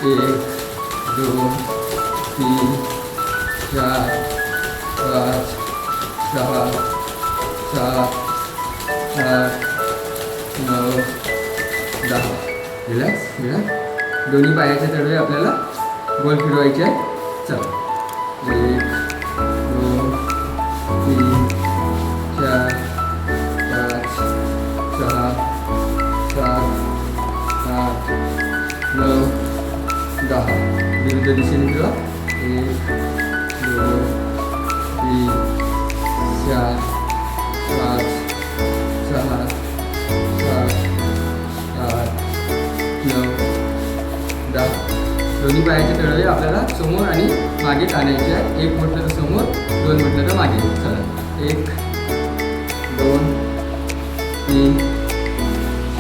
एक, दोन, तीन, चार, पाच, सहा, सात, आठ, 9, 10. Relax relax. दोन्ही पायाचे तळवे आपल्याला गोल फिरवायचे आहे. चला 1, 2, 3, 4, 5, 6, 7, 8, 9, 10. विरुद्ध दिशेने फिरवा. 1, 2, 3, 4, 5, 6, 7, 8, 9, 10. दोन्ही पायाचे तळवे आपल्याला समोर आणि मागे टाळायचे आहे. एक म्हटलं तर समोर, दोन म्हटलं तर मागे. चला 1, 2, 3,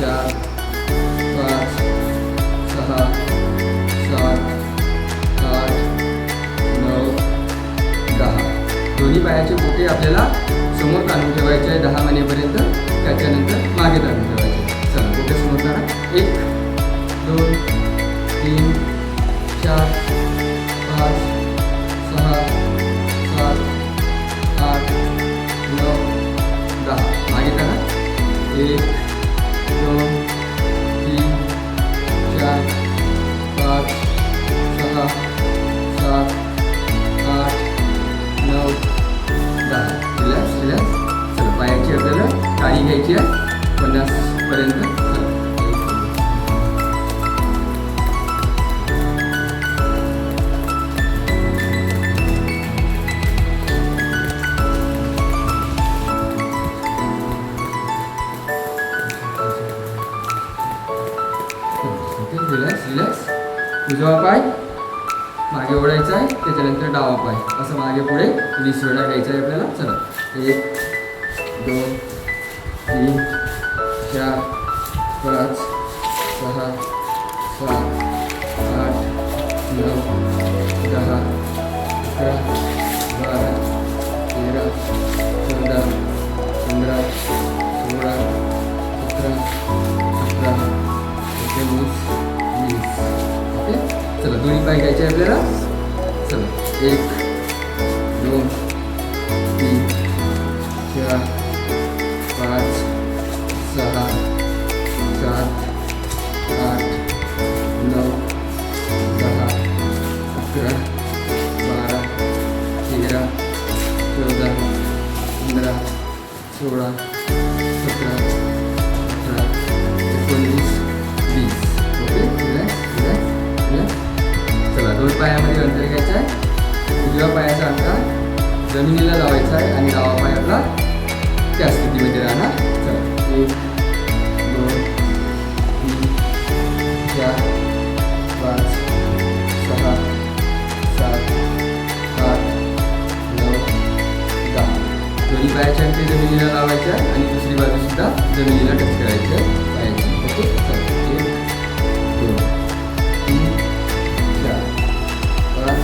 4, 5, 6, 7, 8, 9, 10. दोन्ही पायाचे बोटे आपल्याला समोर ताणून ठेवायचे आहे 10 महिन्यापर्यंत. त्याच्यानंतर मागे ताणून ठेवायचे. चला बोटे समोर करा. 1, 2, 3, 4, 5, 6, 7, 8, 9, 10. मागे करा. 1, 2, 3, 4, 5, 6, 7, 8, 9, 10. Relax relax. चला पायाची आपल्याला टाळी घ्यायची आहे 50 पर्यंत. Relax relax. उजवा पाय मागे ओढायचा आहे, त्याच्यानंतर डावा पाय असं मागे पुढे 20 वेळा घ्यायचा आहे आपल्याला. चला 1, 2, 3, 4, 5, 6, 7, 8, 9, 10, 11, 12, 13, 14, 15, 16, 17, 18, 19, 20. ओके. चला दोन्ही पाय घ्यायचे आहे आपल्याला. चला 1, 2, 3, 4, 5, 6, 7, 8, 9, 10, 11, 12, 13, 14, 15, 16, 17, 18, 19, 20. ओके. Relax relax relax. चला दोन पायामध्ये अंतर घ्यायचं आहे. उजव्या पायाचा अंतर जमिनीला लावायचा आहे आणि डावा पाय आपला त्या स्थितीमध्ये राहणार. चला 1, 2, 3, 4, 5, 6, 7, 8, 9, 10. दोन्ही पायाचे अंतर जमिनीला लावायचे आहे आणि दुसरी बाजू सुद्धा जमिनीला टच करायची आहे पायाची. ओके. चला 1, 2, 3, 4, 5,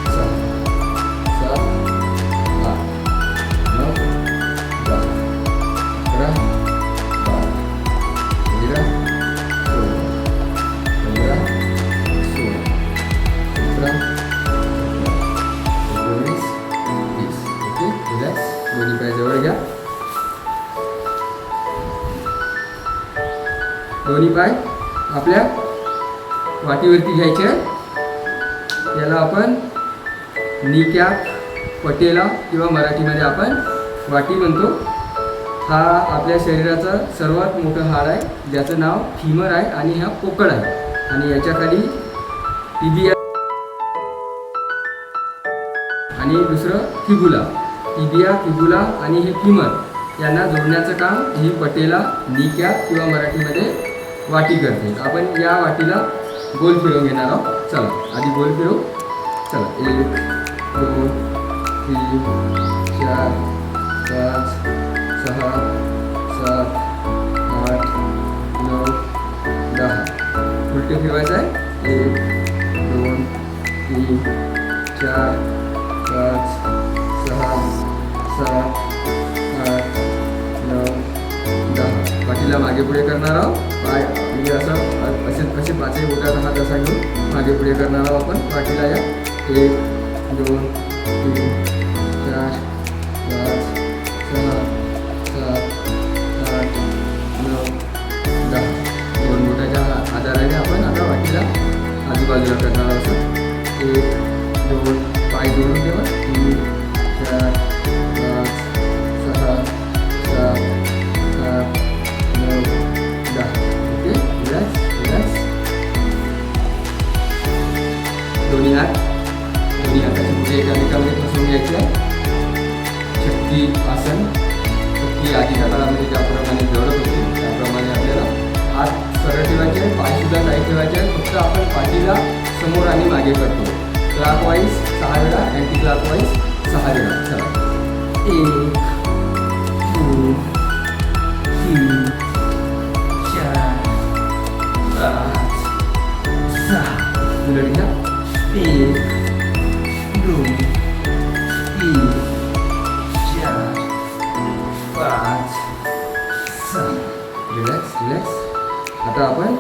6, 7, 8, 9, 10, 11, 12, 13, 14, 15, 16, 17, 19, 20. ओके. रिलॅक्स. दोन्ही पाय जवळ घ्या. दोन्ही पाय आपल्या वाटीवरती घ्यायचे आहे. याला आपण नी कॅप, पटेला किंवा मराठीमध्ये आपण वाटी म्हणतो. हा आपल्या शरीराचा सर्वात मोठं हाड आहे, ज्याचं नाव फीमर आहे आणि हा पोकळ आहे. आणि याच्याखाली टिबिया आणि दुसरं फिबुला. टिबिया, फिबुला आणि हे फीमर यांना जोडण्याचं काम ही पटेला, नी कॅप किंवा मराठीमध्ये वाटी करते. आपण या वाटीला गोल फिरवून घेणार आहोत. चला आधी गोल फिरवू. चला 1, 2, 3, 4, 5, 6, 7, 8, 9, 10. उलटे फिरवायचं आहे. 1, 2, 3, 4, 5, 6, 7, 8, 9, 10. पाठीला मागे पुढे करणार आहोत. पाय म्हणजे असं असे पाचही बोटात हात असा घेऊन मागे पुढे करणार आहोत आपण पाठीला. या 1 2 3 4 5 6 7 8 9 10. 2 बोटाच्या आधाराने आपण आता पाठीला आजूबाजूला करणार आहोत. 1 2 पाय जोडून ठेवा. 3 4 5 6 7 8 9 10. Okay, relax relax. दोन्ही हाताची मुठे एकामेकामध्ये फसवून घ्यायची आहे. शक्ती आसन. शक्ती आधीच्या काळामध्ये ज्याप्रमाणे दौडत होती त्याप्रमाणे आपल्याला हात सरळ ठेवायचे आहे, पायसुद्धा काही ठेवायचे आहे. फक्त आपण पाठीला समोर आणि मागे करतो. क्लॉकवाईज 6 वेळा, अँटी क्लॉकवाईज 6 वेळा. चला 1 2 3 4 5 6. उलट घ्या. 1 2 3 4 5 6. Relax relax. आता आपण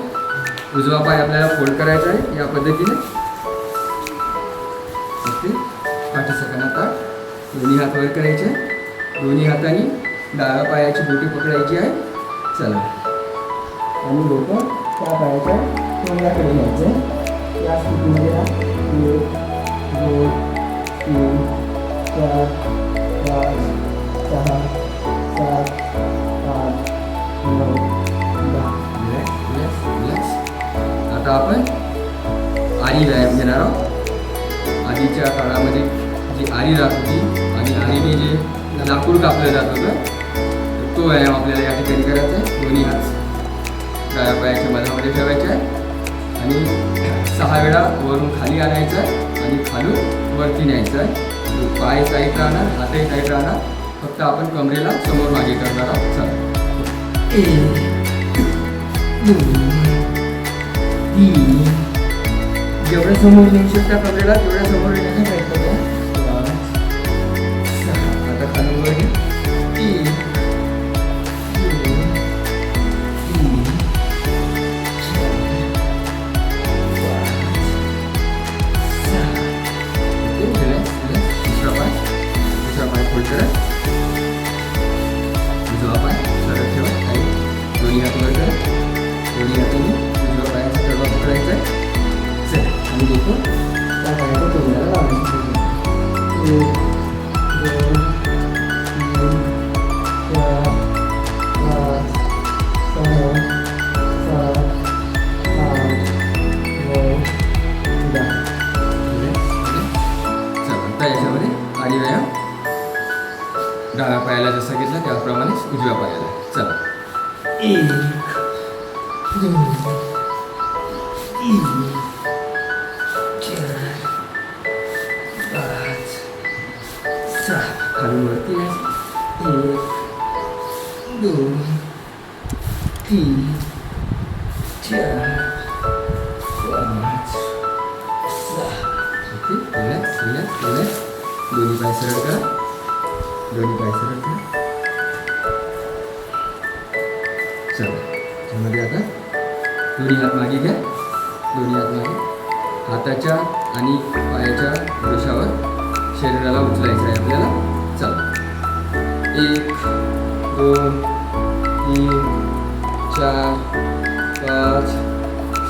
उजवा पाय आपल्याला फोल्ड करायचा आहे या पद्धतीने. ओके, पाठीचा कणा पाठ. दोन्ही हात वर करायचे. दोन्ही हातांनी डाव्या पायाची बोटे पकडायची आहे. चला, आणि बोटं त्या पायाच्या तोंडाकडे घ्यायचं. या स्थितीमध्ये 1 2 3 4 5 6 7 8 9 10. Relax relax. आता आपण आरी व्यायाम घेणार आहोत. आधीच्या काळामध्ये जी आरी राहत होती आणि आरीने जे लाकूड कापलं जात होतं तो व्यायाम आपल्याला या ठिकाणी करायचा आहे. दोन्ही हात डाव्या पायाच्या मधामध्ये ठेवायचे आहे आणि 6 वेळा वरून खाली आणायचं आहे आणि खालून वरती न्यायचं आहे. पाय टाईट राहणार, हातही टाईट राहणार. फक्त आपण कमरेला समोर मागे करणार आहोत. चला 1 2 3. जेवढं समोर नेऊ शकता कमरेला तेवढ्या समोर येण्याचा प्रयत्न करा. 5 6. आता खालून वर घ्या. 1 2 3 4 5 6. Okay, relax relax. दुसरा पाय फोल्ड करा. उजवा पाय सरळ ठेवा. काही दोन्ही हात वर करा. दोन्ही हातांनी उजव्या पायाचा तळवा पकडायचा आहे. चला, आणि देखो त्या पायाच्या तोंडाला लावायचं. 1 2 3 4 5 6 7 8 9 10. चला, आता याच्यामध्ये आरी व्यायाम डाव्या पायाला जसं घेतला त्याप्रमाणेच उजव्या पायाला. चला 1 2 3 4 5 6. खालून वरती 1 2 3 4 5 6. Okay, relax relax relax. दोन्ही पाय सरळ करा. दोन्ही पाय सरळ करा. चला, त्यामध्ये आता दोन्ही हात मागे घ्या. दोन्ही हात मागे. हाताच्या आणि पायाच्या वृषावर शरीराला उचलायचं आहे आपल्याला. चला 1 2 3 4 5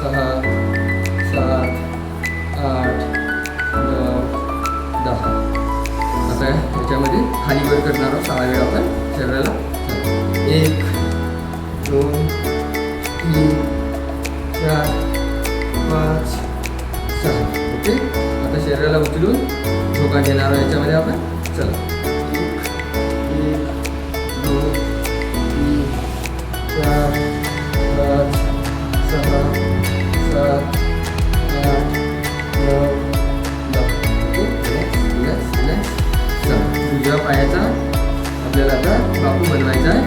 6 7 8 9 10. आता याच्यामध्ये खाली वर करणार आहोत 6 वेळा आपण शरीराला. 1 2 3 4 5 6. ओके, आता शरीराला उचलून झोका घेणार आहोत याच्यामध्ये आपण. चला 1 2 3 4 5 6 7 8 9 10. Okay, relax relax. चला, उजव्या पायाचा आपल्याला आता बापू बनवायचा आहे.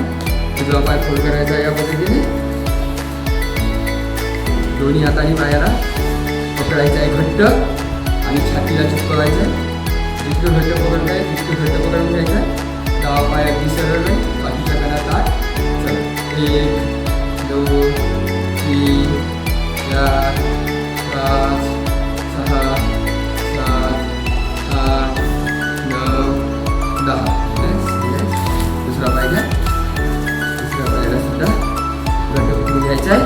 उजवा पाय फोल्ड करायचा आहे या पद्धतीने. दोन्ही हाताने पायाला पकडायचं आहे घट्ट आणि छातीला चिपकवायचं आहे. जितकं घट्ट पकडताय तितकं घट्ट पकडून घ्यायचं आहे. डावा पाय अगदी सरळ राहील, बाकीच्या कानात ताट. चला 1 2 3 4 5 6 7 8 9 10. दुसरा पाय घ्या. दुसऱ्या पायाला सुद्धा घट्ट पकडून घ्यायचा आहे.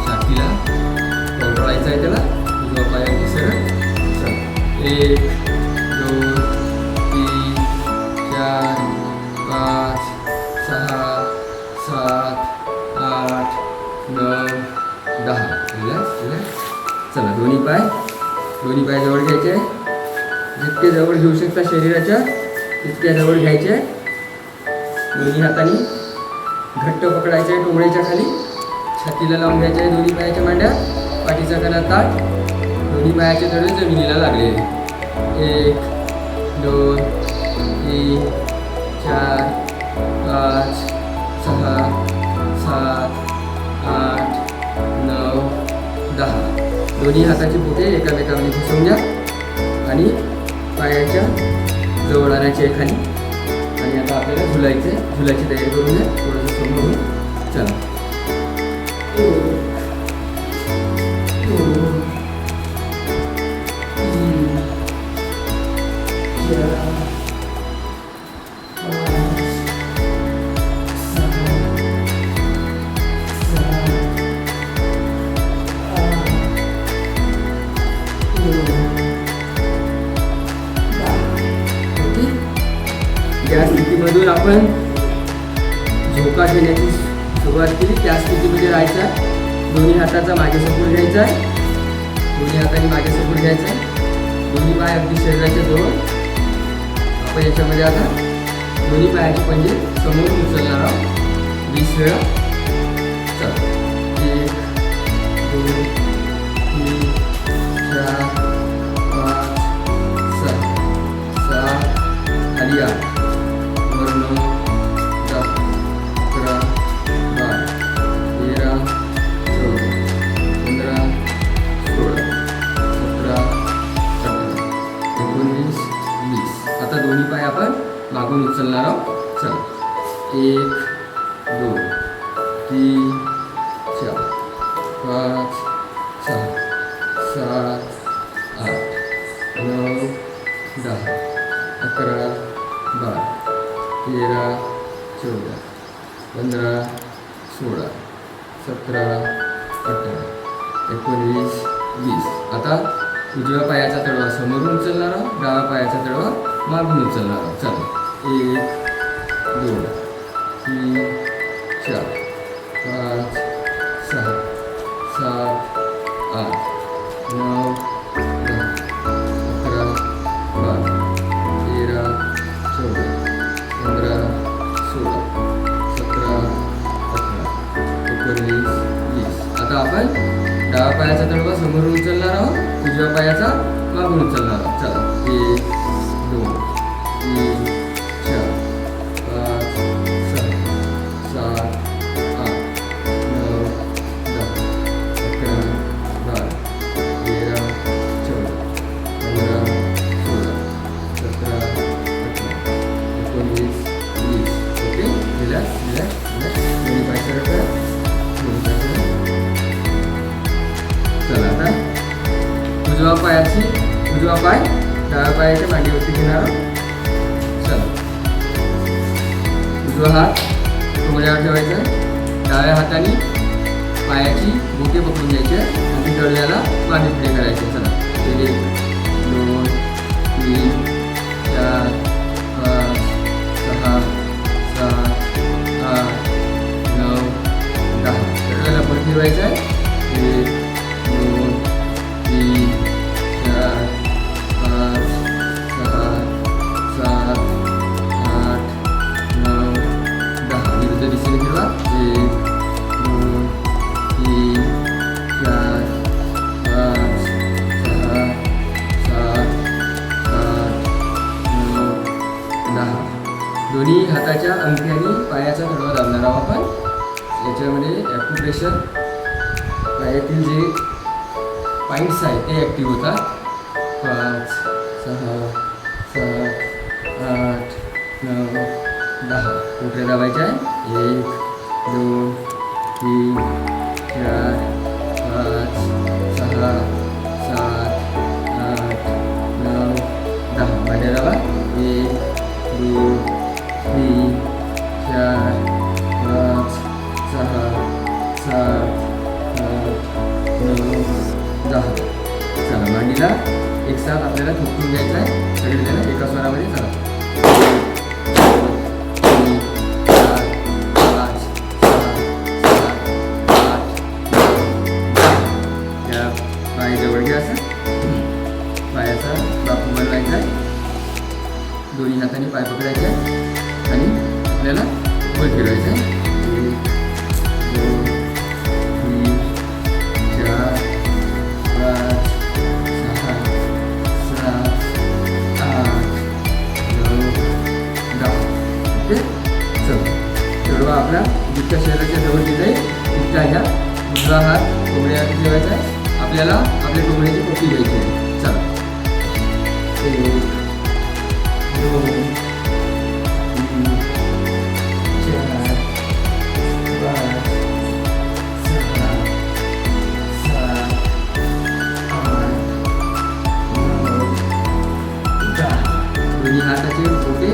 छातीला कंट्रोलायचं आहे त्याला. उजवा पाय अगदी सरळ. 1 2 3 4 5 6 7 8 9 10. चला दोन्ही पाय जवळ घ्यायचे. जितके जवळ घेऊ शकता शरीराच्या तितक्या जवळ घ्यायचे. दोन्ही हाताने घट्ट पकडायचे आहे टोंगळीच्या खाली. छातीला लावून घ्यायचे आहे दोन्ही पायाच्या मांड्या. पाठीचा कणा ताठ. दोन्ही पायाचे तळे जमिनीला लागलेले. 1 2 3 4 5 6 7 8 9 10. दोन्ही हाताची बोटे एकामेकामध्ये घुसवून घ्या आणि पायाच्या जवळ आणायचे आहे खाली. आणि आता आपल्याला झुलाची तयारी करून घ्या. थोडंसं समोर होऊन चला. 2 या स्थितीमधून आपण झोका घेण्याची सुरुवात केली. त्या स्थितीमध्ये राहायचा. दोन्ही हाताचा मागे सपोर्ट घ्यायचा आहे. दोन्ही हाताने मागे सपोर्ट घ्यायचा आहे. दोन्ही पाय अगदी शरीराच्या जवळ. आपण याच्यामध्ये आता दोन्ही पायाचे पंजे समोर उचलणार आहोत 20 वेळा. चला 1 2 3 4 5 6 7 खाली 8 वर 9 10 11 12 13 14 15 16 17 18 19 20. आता दोन्ही पाय आपण मागून उचलणार आहोत. चला 1 2 3 4 5 6 7 8 9 10 11 12 13 14 15 16 17 18 19 20. आता उजव्या पायाचा तळवा समोरून उचलणार आहोत. डाव्या पायाचा तळवा मागून उचलणार आहोत. चला 1 2 3 4 5 6 7 8 9 10 11 12 13 14 15 16 17 18 19 20. आता आपण डाव्या पायाचा तळवा समोरून उचलणार आहोत. उजव्या पायाचा मागून उचलणार आहोत. चला 1 2 3 4 5 6 7 8 9 10 11 12 13 14 15 16 17 18 19 20. ओके. रिलॅक्स. दोन्ही पाय सरळ करा. दोन्ही पाय सरळ. चला आता उजवा पाय डाव्या पायाच्या मांडीवरती घेणार आहोत. चला उजवा हात टोंगळ्यावर ठेवायचा. डाव्या हाताने पायाची बोटे पकडून घ्यायचे आणि तळव्याला मागे पुढे करायचे. चला 1 2 3 4 5 6 7 8 9 10. तळव्याला पण फिरवायचं आहे. 1 2 3 4 5 6 7 8 9 10. विरुद्ध दिशेने फिरवा. 1 2 3 4 5 6 7 8 9 10. दोन्ही हाताच्या अंगठ्याने पायाचा तळवा दाबणार आहोत आपण. याच्यामध्ये ॲक्युप्रेशर पायातील जे पॉईंट्स आहेत ते ॲक्टिव्ह होतात. 5 6 7 8 9 10. कुठे दाबायचे आहे. 1 2 3 4 5 6 7 8 9 10 मांड्या दाबा 1 2 3 4 5 6 7 8 9 10 चला मांडीला एक साथ आपल्याला थोपटून घ्यायचं आहे सगळेजण एका स्वरामध्ये चला 1 2 3 4 5 6 7 8 9 या पाय जवळ घ्या असं पायाचा बापू बनवायचा आहे दोन्ही हाताने पाय पकडायचे आहे आणि आपल्याला गोल फिरवायचं आहे 1 2 3 4 5 6 7 8 9 10 तेवढं आपल्या जितक्या शरीराच्या जवळ दिलं तितक्या ह्या उजवा हात कोंबड्यावरती ठेवायचा आहे आपल्याला आपल्या कोंबड्याची पप्पी घ्यायची आहे चला 1 2 3 4 5 6 7 8 9 10 दोन्ही हाताचे बोटे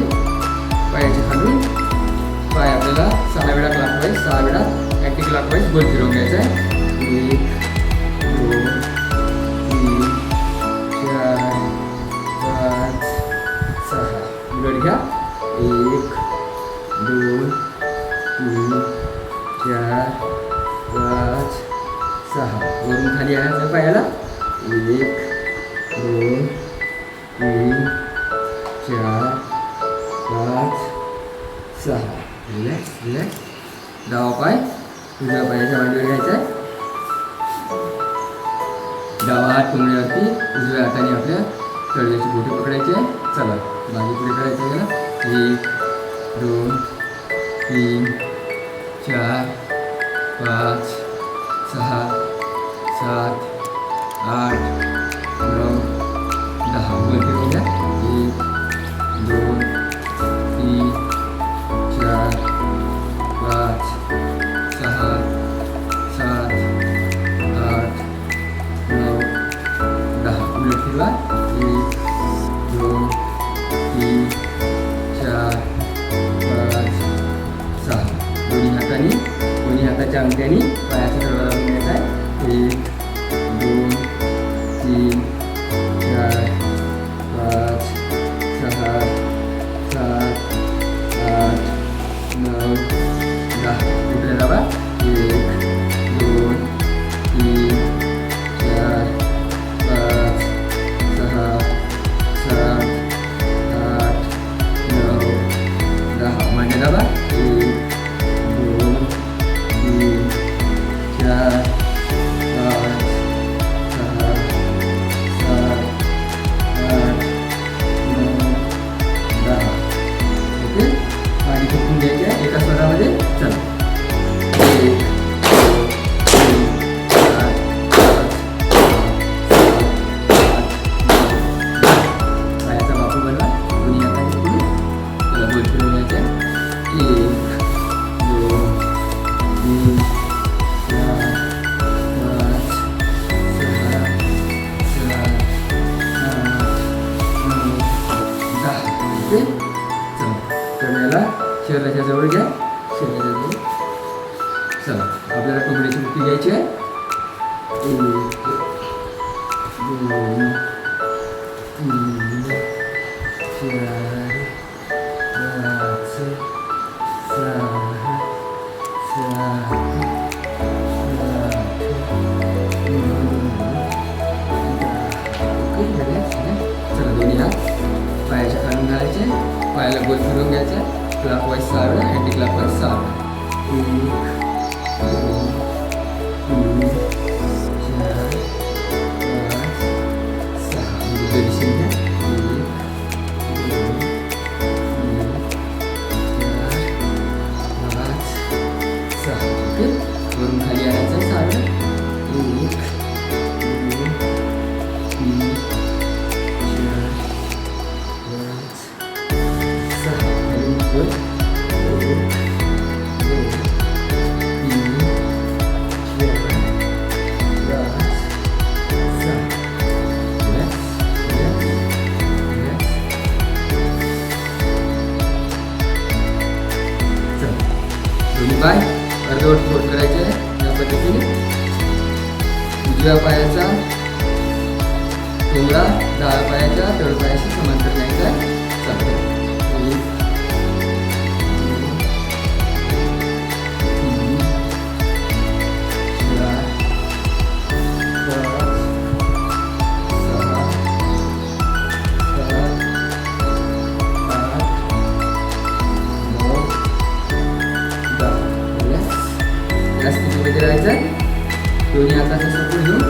पायाचे खालून पाय आपल्याला 6 वेळा क्लॉकवाईज 6 वेळा अँटी क्लॉकवाईज गोल फिरवून घ्यायचा आहे 1 2 3 4 5 6 उलट घ्या 1 2 3 4 5 6 वरून खाली आणायचं पायाला 1 2 3 4 5 6 रिलॅक्स रिलॅक्स डावा पाय उजव्या पायाच्या मांडीवर घ्यायचा आहे डावा हात कोंबड्यावरती उजव्या हाताने आपल्या तळव्याची बोटे पकडायची आहे चला मागे पुढे करायचं आहे याला 1 2 3 4 5 6 7 8 9 10 गोल फिरवून द्या 1 2 3 4 5 6 7 8 9 10 उलट फिरवा 1 2 3 4 5 6 दोन्ही हाताच्या अंगठ्याने पायाचा तळवा लावून घ्यायचा आहे 1 2 3 4 5 6 7 8 9 10 कुठे दाबा 1 2 3 4 5 6 7 8 9 10 मांड्या दाबा 1 2 3 4 5 6 7 8 9 10 ओके पाणी फुकून घ्यायचे आहे एका स्वरामध्ये चला 1 2 3 4 5 पायाचा बापू बनवा दोन्ही हाताने पुढे त्याला गोल फिरवून घ्यायचे आहे 1 2 3 4 5 6 7 8 9 10 ओके चला तर याला शरीराच्या जवळ घ्या शरीराच्या जवळ चला आपल्याला कोंबडीची मुठी घ्यायची आहे 1 2 3 4 5 6 7 ओके चला दोन्ही हात पायाच्या खालून घालायचे पायाला गोल फिरवून घ्यायचा क्लॉकवाईज 6 वेळा अँटी क्लॉकवाईज 6 वेळा 1 2 3 4 5 6 विरुद्ध दिशेने घ्या 1 2 3 4 5 6 ओके वरून खाली आणायचं 6 वेळा 1 2 3 4 5 6 खाली गोल 1 2 बाय अर्धवट फोल्ड करायचे आहे या पद्धतीने. उजव्या पायाचा टोंगळा डाव्या पायाच्या तळपायाशी समांतर न्यायचा आहे. चालतं. 1 2 3 4 5 6 7 8 9 10. या स्थितीमध्ये राहायचं आहे. दोन्ही हाताचा सपोर्ट घेऊन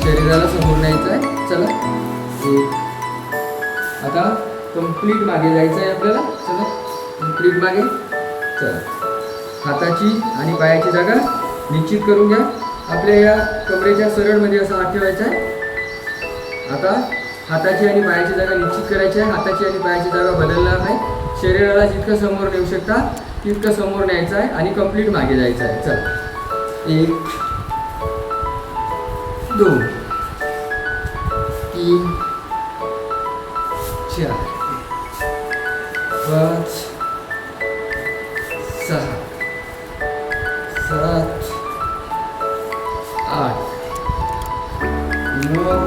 शरीराला समोर न्यायचं आहे. चला. आता कंप्लीट मागे जायचं आहे आपल्याला. चला कंप्लीट मागे. चला हाताची आणि पायाची जागा निश्चित करून घ्या. आपल्या या कमरेच्या सरळमध्ये असा हात ठेवायचा आहे. आता हाताची आणि पायाची जागा निश्चित करायची आहे. हाताची आणि पायाची जागा बदलणार नाही. शरीराला जितकं समोर नेऊ शकता तितकं समोर न्यायचं आहे आणि कंप्लीट मागे जायचं आहे. चला 1 2 3 4 5 6 7 8 9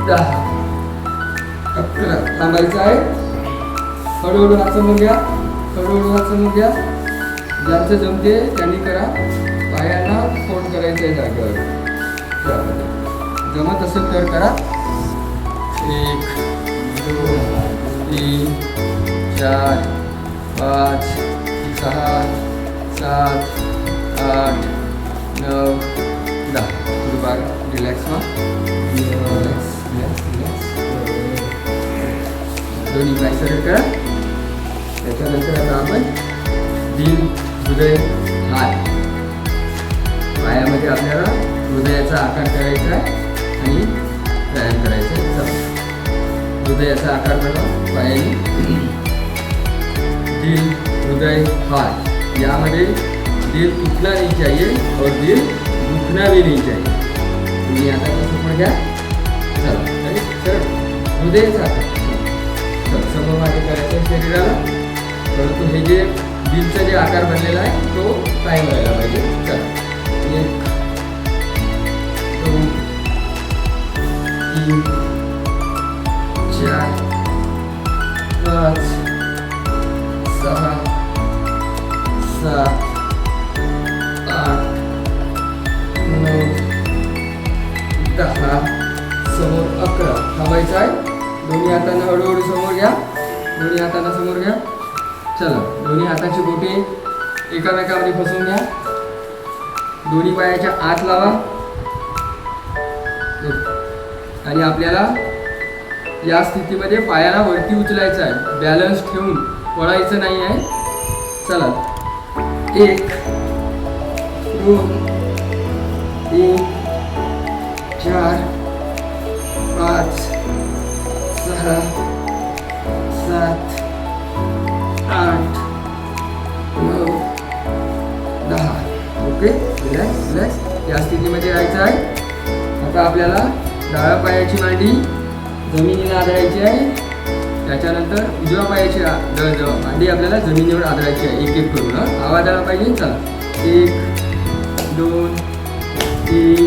10 11. थांबायचं आहे. हळूहळू हात समोर घ्या. हळूहळू हात समोर घ्या. ज्यांचं जमते त्यांनी करा. पायांना फोल्ड करायचं आहे जागेवर. जमत असेल तर करा. 1 2 3 4 5 6 7 8 9 10. थोडं रिलॅक्स व्हा. Relax relax relax. दोन्ही पाय सरळ करा. त्याच्यानंतर आता आपण दिल हृदय हात पायामध्ये आपल्याला हृदयाचा आकार करायचा आहे आणि व्यायाम करायचा आहे. चला हृदयाचा आकार बनवा पायाने. दिल हृदय हात. यामध्ये दिल टूटना नहीं चाहिए और दिल दुखना भी नहीं चाहिए. तुम्ही आता कसं पण घ्या. चला सरळ हृदयाचा आकार. चला समोर मागे करायचं आहे शरीराला. परंतु हे जे दिलचा जे आकार बनलेला आहे तो कायम राहायला पाहिजे. चला 1 2 3 4 5 6 7 8 9 10. समोर 11. थांबायचं आहे. दोन्ही हातांना हळूहळू समोर घ्या. दोन्ही हातांना समोर घ्या. चला दोन्ही हाताची बोटे एकामेकामध्ये फसवून घ्या. दोन्ही पायाच्या आत लावा आणि आपल्याला या स्थितीमध्ये पायाला वरती उचलायचं आहे. बॅलन्स ठेवून पळायचं नाही आहे. चला 1 2 3 4 5 6 7 8 9 10. Okay relax relax. या स्थितीमध्ये राहायचं आहे. आता आपल्याला डाव्या पायाची मांडी जमिनीला आदळायची आहे. त्याच्यानंतर उजव्या पायाची मांडी आपल्याला जमिनीवर आदळायची आहे. एक एक करून आवाज आला पाहिजे. चला 1 2 3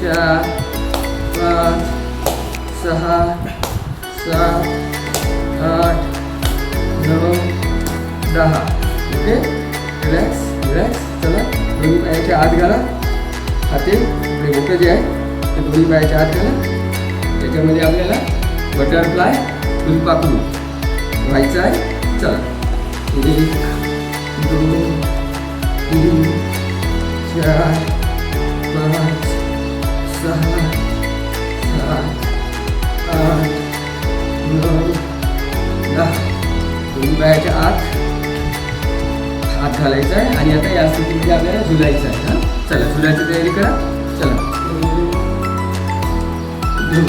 4 5 6 7 8 9 10. Okay relax relax. चला दोन्ही पायाच्या आत घाला. हाते आपले बोटं जे आहे ते दोन्ही पायाच्या आत घाला. त्याच्यामध्ये आपल्याला बटरफ्लाय फुलपाखरू व्हायचं आहे. चला 1 2 3 4 5 6 7 8 9 10. दोन्ही पायाच्या आत हात घालायचा आहे आणि आता या स्थितीमध्ये आपल्याला झुलायचं आहे. हां चला झुलायची तयारी करा. चला 2 3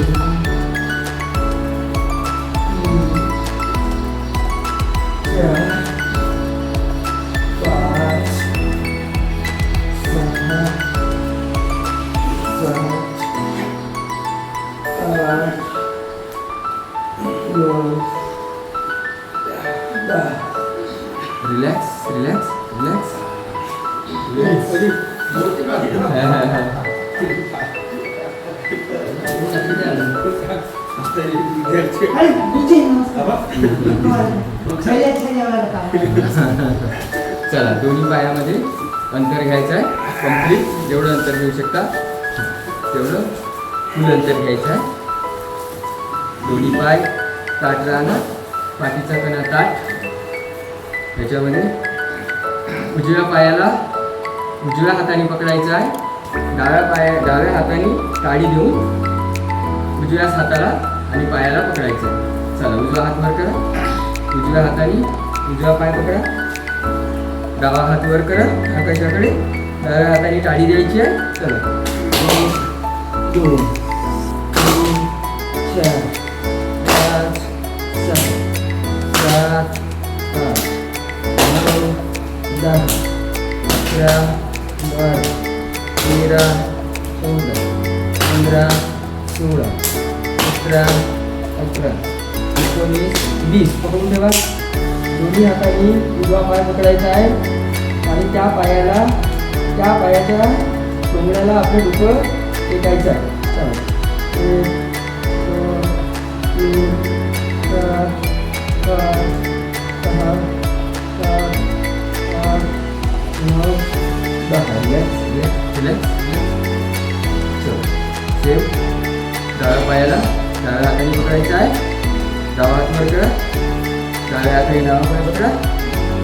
4 5 6 7 8 9 10. Relax relax. चला दोन्ही पायामध्ये अंतर घ्यायचं आहे कम्प्लीट. जेवढं अंतर घेऊ शकता तेवढं फुल अंतर घ्यायचं आहे. दोन्ही पाय ताठ राहणार, पाठीचा कणा ताठ. त्याच्यामध्ये उजव्या पायाला उजव्या हाताने पकडायचं आहे. डाव्या हाताने टाळी देऊन उजव्याच हाताला आणि पायाला पकडायचं आहे. चला उजवा हात वर करा. उजव्या हाताने उजवा पाय पकडा. डावा हात वर करा आकाशाकडे. डाव्या हाताने टाळी द्यायची आहे. चला 1 2 3 4 5 6 7 8 9 10 11 12 13 14 15 16 17 18 19 20. पकडून ठेवा. दोन्ही हातांनी उजवा पाय पकडायचा आहे आणि त्या पायाच्या टोंगण्याला आपलं डोकं टेकायचं आहे. चला 1 2 3 4 5 6 7 8 9 10. रिलॅक्स. सेम डाव्या पायाला डाव्या हाताने पकडायचं आहे. डावा हात वर करा. डाव्या हाताने डावा पाय पकडा.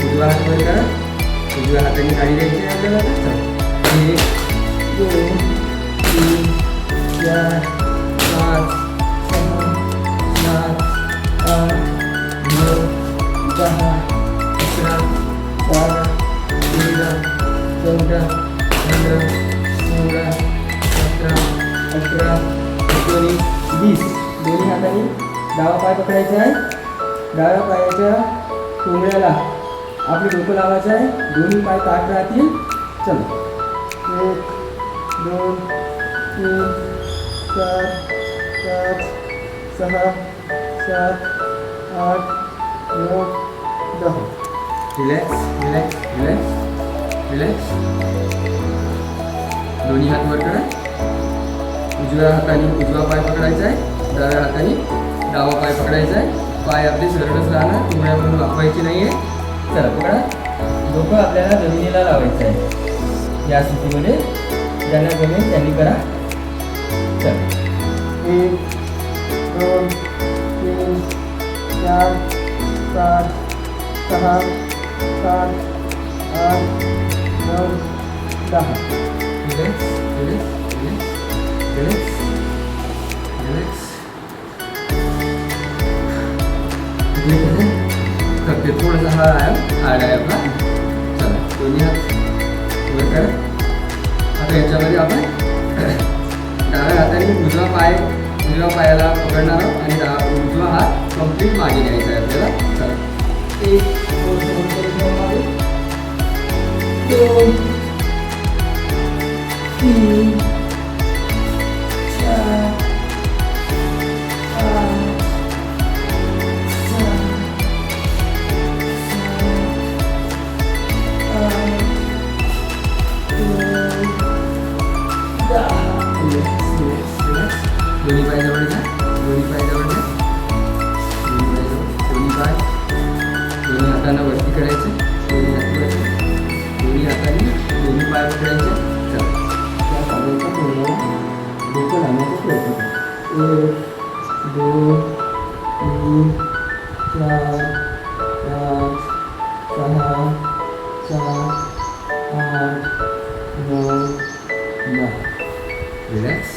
उजवा हात वर करा. उजव्या हाताने काढी द्यायची आहे आपल्याला. 1 2 3 4 5 6 7 8 9 10 11 12 13 14 15 16 17 18 19 20. दोन्ही हाताने डावा पाय पकडायचा आहे. डाव्या पायाच्या टोंगण्याला आपले डोकं लावायचं आहे. दोन्ही पाय ताठ राहतील. चला 1 2 3 4 5 6 7 8 9 10. रिलॅक्स. दोन्ही हात वर करा. उजव्या हाताने उजवा पाय पकडायचा आहे. डाव्या हाताने डावा पाय पकडायचा आहे. पाय आपले सरळच राहणार. टोंगण्यावरून वापरायची नाही आहे. चला पकडा. डोकं आपल्याला जमिनीला लावायचं आहे. या स्थितीमध्ये ज्यांना जमेल त्यांनी करा. चला 1 2 3 4 5 6 7 8 9 10. रिलॅक्स. करते थोडासा हार्ड आहे आपला. चला दोन्ही हात वर करा. आता याच्यामध्ये आपण डाव्या हाताने उजव्या पायाला पकडणार आहोत आणि उजवा हात कम्प्लीट मागे घ्यायचा आहे आपल्याला. चला 1 2 3 4 दोन्ही पाय जवळ घ्या. दोन्ही हातांना वरती करायचे. दोन्ही हातांनी दोन्ही पाय पकडायचे. चला त्या पायाच्या तोंडाला डोकं लावण्याचा प्रयत्न करा. 1 2 3 4 5 6 7 8 9 10. रिलॅक्स.